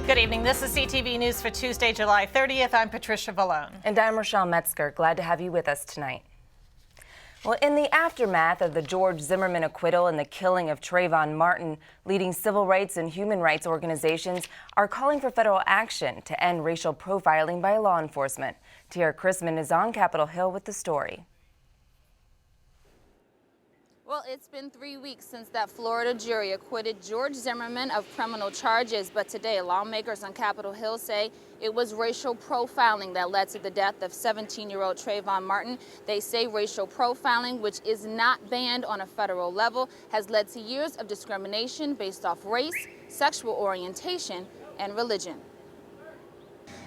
Good evening. This is CTV News for Tuesday, July 30th. I'm Patricia Vallone. And I'm Rochelle Metzger. Glad to have you with us tonight. Well, in the aftermath of the George Zimmerman acquittal and the killing of Trayvon Martin, leading civil rights and human rights organizations are calling for federal action to end racial profiling by law enforcement. Tiara Chrisman is on Capitol Hill with the story. Well, it's been 3 weeks since that Florida jury acquitted George Zimmerman of criminal charges, but today lawmakers on Capitol Hill say it was racial profiling that led to the death of 17-year-old Trayvon Martin. They say racial profiling, which is not banned on a federal level, has led to years of discrimination based off race, sexual orientation, and religion.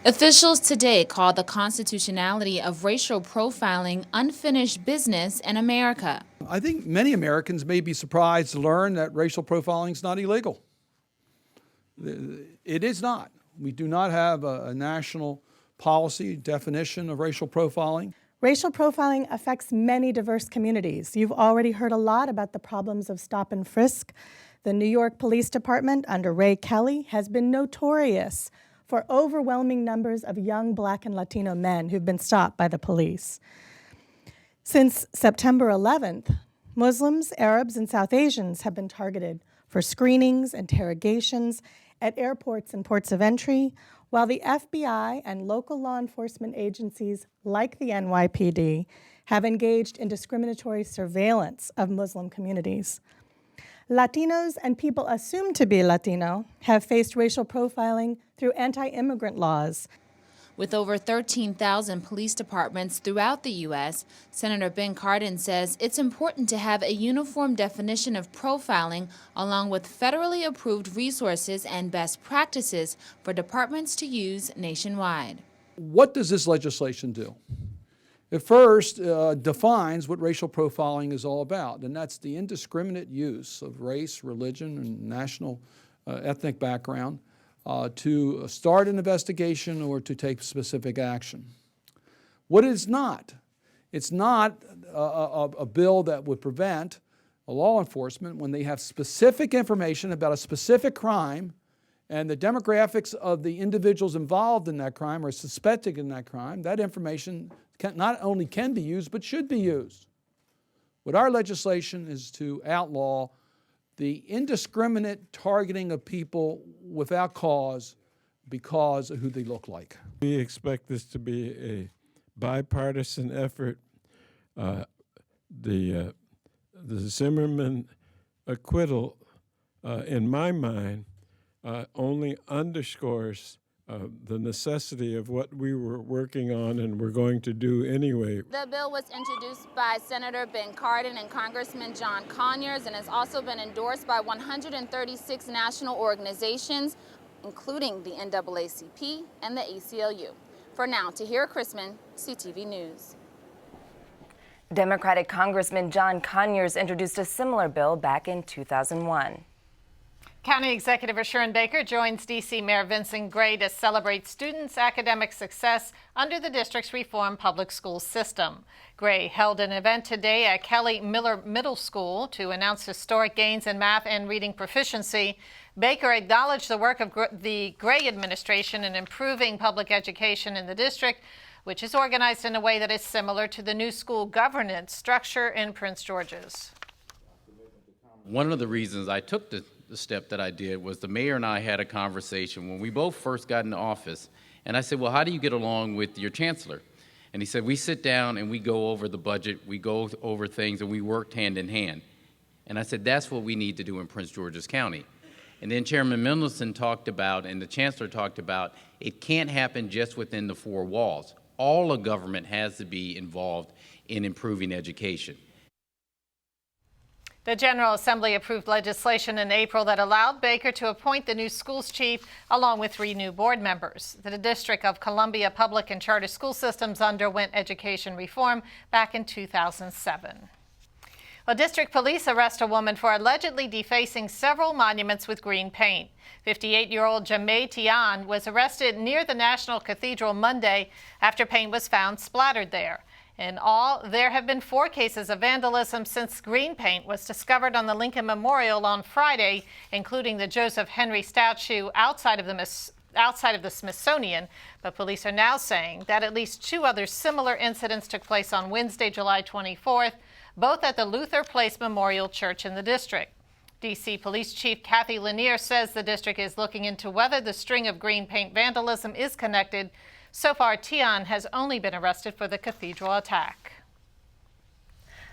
Officials today called the constitutionality of racial profiling unfinished business in America. I think many Americans may be surprised to learn that racial profiling is not illegal. It is not. We do not have a national policy definition of racial profiling. Racial profiling affects many diverse communities. You've already heard a lot about the problems of stop and frisk. The New York Police Department under Ray Kelly has been notorious for overwhelming numbers of young Black and Latino men who've been stopped by the police. Since September 11th, Muslims, Arabs, and South Asians have been targeted for screenings, interrogations at airports and ports of entry, while the FBI and local law enforcement agencies like the NYPD have engaged in discriminatory surveillance of Muslim communities. Latinos and people assumed to be Latino have faced racial profiling through anti-immigrant laws. With over 13,000 police departments throughout the U.S., Senator Ben Cardin says it's important to have a uniform definition of profiling along with federally approved resources and best practices for departments to use nationwide. What does this legislation do? It first defines what racial profiling is all about, and that's the indiscriminate use of race, religion, and national ethnic background to start an investigation or to take specific action. What it's not a bill that would prevent law enforcement when they have specific information about a specific crime and the demographics of the individuals involved in that crime or suspected in that crime. That information not only can be used, but should be used. What our legislation is to outlaw the indiscriminate targeting of people without cause because of who they look like. We expect this to be a bipartisan effort. The Zimmerman acquittal, in my mind, only underscores the necessity of what we were working on and we're going to do anyway. The bill was introduced by Senator Ben Cardin and Congressman John Conyers and has also been endorsed by 136 national organizations, including the NAACP and the ACLU. For now, Tiara Chrisman, CTV News. Democratic Congressman John Conyers introduced a similar bill back in 2001. County Executive Rushern Baker joins D.C. Mayor Vincent Gray to celebrate students' academic success under the district's reformed public school system. Gray held an event today at Kelly Miller Middle School to announce historic gains in math and reading proficiency. Baker acknowledged the work of the Gray administration in improving public education in the district, which is organized in a way that is similar to the new school governance structure in Prince George's. One of the reasons I took the step that I did was the mayor and I had a conversation when we both first got into office, and I said, well, how do you get along with your chancellor? And he said, we sit down and we go over the budget, we go over things, and we worked hand in hand. And I said, that's what we need to do in Prince George's County. And then Chairman Mendelson talked about, and the chancellor talked about, it can't happen just within the four walls. All of government has to be involved in improving education. The General Assembly approved legislation in April that allowed Baker to appoint the new schools chief along with 3 new board members. The District of Columbia Public and Charter School Systems underwent education reform back in 2007. Well, district police arrest a woman for allegedly defacing several monuments with green paint. 58-year-old Jamay Tian was arrested near the National Cathedral Monday after paint was found splattered there. In all, there have been 4 cases of vandalism since green paint was discovered on the Lincoln Memorial on Friday, including the Joseph Henry statue outside of the outside of the Smithsonian, but police are now saying that at least 2 other similar incidents took place on Wednesday, July 24th, both at the Luther Place Memorial Church in the district. D.C. Police Chief Kathy Lanier says the district is looking into whether the string of green paint vandalism is connected. So far, Tian has only been arrested for the cathedral attack.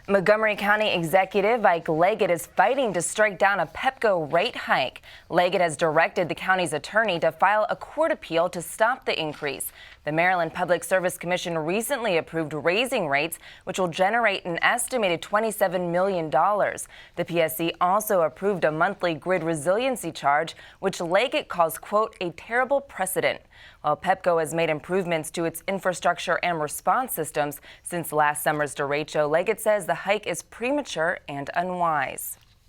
Montgomery County Executive Ike Leggett is fighting to strike down a Pepco rate hike. Leggett has directed the county's attorney to file a court appeal to stop the increase. The Maryland Public Service Commission recently approved raising rates, which will generate an estimated $27 million. The PSC also approved a monthly grid resiliency charge, which Leggett calls, quote, a terrible precedent. While Pepco has made improvements to its infrastructure and response systems since last summer's derecho, Leggett says the hike is premature and unwise.